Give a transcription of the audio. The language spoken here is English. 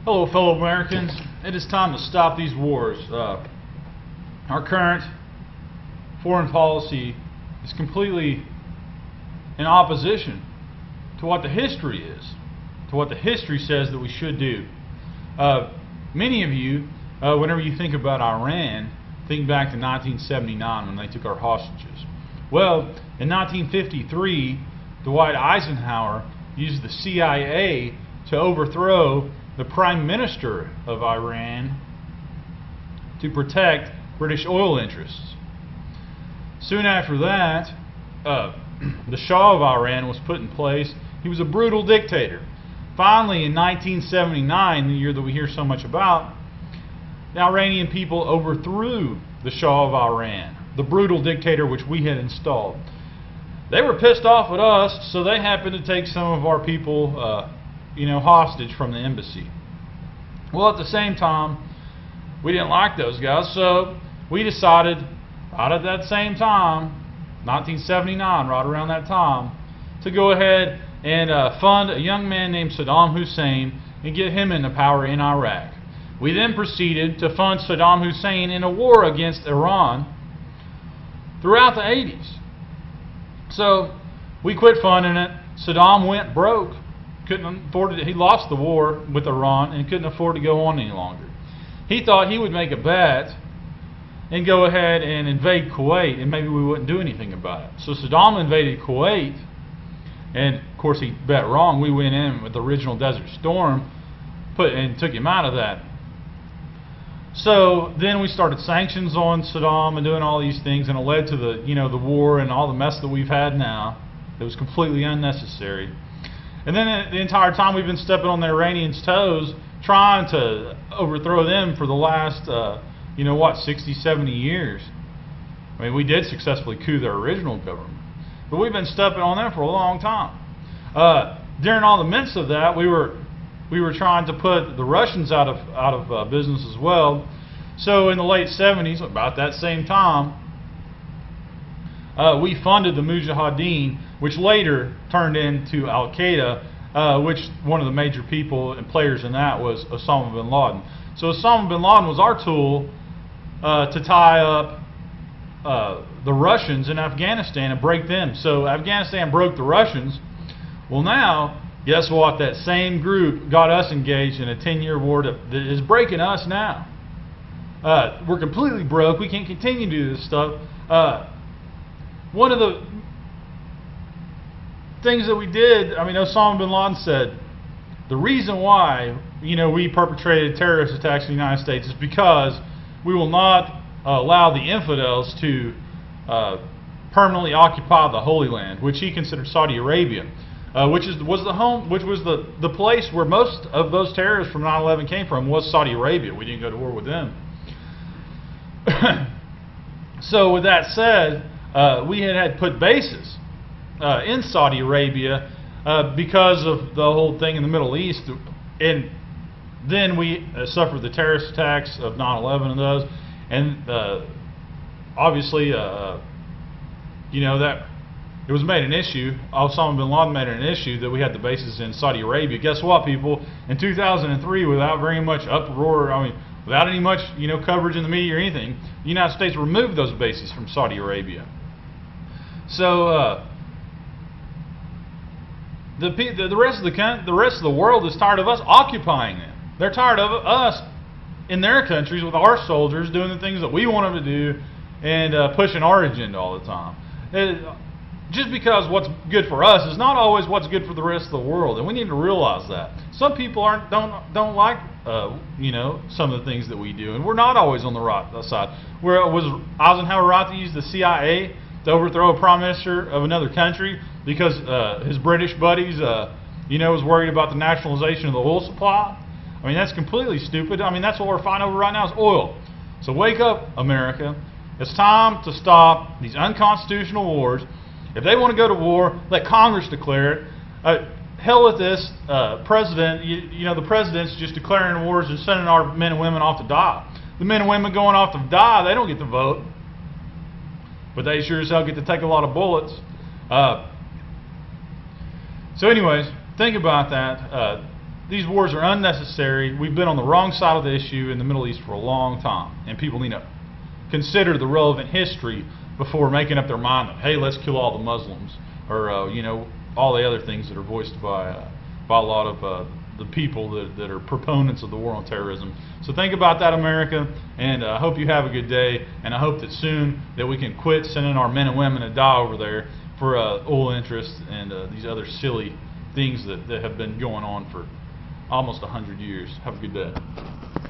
Hello, fellow Americans. It is time to stop these wars. Our current foreign policy is completely in opposition to what the history is, to what the history says that we should do. Many of you, whenever you think about Iran, think back to 1979 when they took our hostages. Well, in 1953, Dwight Eisenhower used the CIA to overthrow the Prime Minister of Iran to protect British oil interests. Soon after that, the Shah of Iran was put in place. He was a brutal dictator. Finally, in 1979, the year that we hear so much about, the Iranian people overthrew the Shah of Iran, the brutal dictator which we had installed. They were pissed off at us, so they happened to take some of our people hostage from the embassy. Well, at the same time, we didn't like those guys, so we decided, right at that same time, 1979, right around that time, to go ahead and fund a young man named Saddam Hussein and get him into power in Iraq. We then proceeded to fund Saddam Hussein in a war against Iran throughout the 80s. So we quit funding it. Saddam went broke. Couldn't afford it. He lost the war with Iran and couldn't afford to go on any longer. He thought he would make a bet and go ahead and invade Kuwait, and maybe we wouldn't do anything about it. So Saddam invaded Kuwait, and of course he bet wrong. We went in with the original Desert Storm, and took him out of that. So then we started sanctions on Saddam and doing all these things, and it led to the war and all the mess that we've had now. It was completely unnecessary. And then the entire time we've been stepping on the Iranians' toes, trying to overthrow them for the last 60, 70 years. I mean, we did successfully coup their original government, but we've been stepping on them for a long time. During all the midst of that, we were trying to put the Russians out of business as well. So in the late 70s, about that same time, we funded the Mujahideen, which later turned into Al Qaeda, which one of the major people and players in that was Osama bin Laden. So Osama bin Laden was our tool to tie up the Russians in Afghanistan and break them. So Afghanistan broke the Russians. Well, now, guess what? That same group got us engaged in a 10-year war that is breaking us now. We're completely broke. We can't continue to do this stuff. One of the things that we did, Osama bin Laden said, the reason why we perpetrated terrorist attacks in the United States is because we will not allow the infidels to permanently occupy the Holy Land, which he considered Saudi Arabia, which was the place where most of those terrorists from 9/11 came from, was Saudi Arabia. We didn't go to war with them. So with that said, we had put bases in Saudi Arabia because of the whole thing in the Middle East, and then we suffered the terrorist attacks of 9/11 and those, and obviously, that it was made an issue. Osama bin Laden made it an issue that we had the bases in Saudi Arabia. Guess what, people? In 2003, without very much uproar, without any much coverage in the media or anything, the United States removed those bases from Saudi Arabia. So the rest of the world is tired of us occupying them. They're tired of us in their countries with our soldiers doing the things that we want them to do and pushing our agenda all the time. Just because what's good for us is not always what's good for the rest of the world, and we need to realize that. Some people don't like some of the things that we do, and we're not always on the right side. Was Eisenhower right to use the CIA to overthrow a prime minister of another country because his British buddies was worried about the nationalization of the oil supply? That's completely stupid. That's what we're fighting over right now, is oil. So wake up, America. It's time to stop these unconstitutional wars. If they want to go to war, let Congress declare it. Hell with this president. The president's just declaring wars and sending our men and women off to die. The men and women going off to die, they don't get to vote, but they sure as hell get to take a lot of bullets. So anyways, think about that. these wars are unnecessary. We've been on the wrong side of the issue in the Middle East for a long time, and people need to consider the relevant history before making up their mind that, hey, let's kill all the Muslims, or you know, all the other things that are voiced by a lot of the people that are proponents of the war on terrorism. So think about that, America, and I hope you have a good day, and I hope that soon that we can quit sending our men and women to die over there for oil interests and these other silly things that have been going on for almost 100 years. Have a good day.